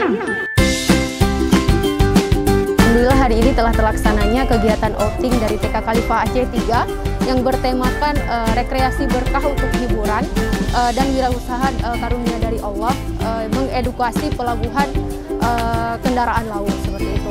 Alhamdulillah hari ini telah terlaksananya kegiatan outing dari TK Khalifah Aceh 3 yang bertemakan rekreasi berkah untuk hiburan dan wirausaha karunia dari Allah, mengedukasi pelabuhan kendaraan laut seperti itu.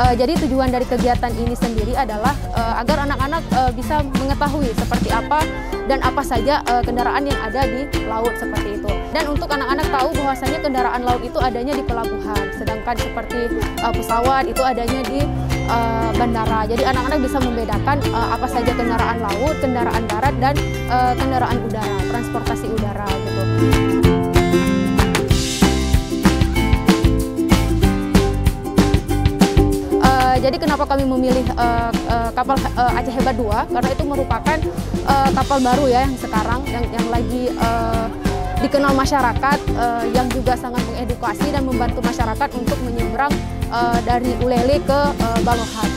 Jadi tujuan dari kegiatan ini sendiri adalah agar anak-anak bisa mengetahui seperti apa dan apa saja kendaraan yang ada di laut seperti itu. Dan untuk anak-anak tahu bahwasanya kendaraan laut itu adanya di pelabuhan, sedangkan seperti pesawat itu adanya di bandara. Jadi anak-anak bisa membedakan apa saja kendaraan laut, kendaraan darat, dan kendaraan udara, transportasi udara gitu. Jadi kenapa kami memilih kapal Aceh Hebat 2? Karena itu merupakan kapal baru ya yang sekarang yang lagi dikenal masyarakat, yang juga sangat mengedukasi dan membantu masyarakat untuk menyeberang dari Ulele ke Balohan.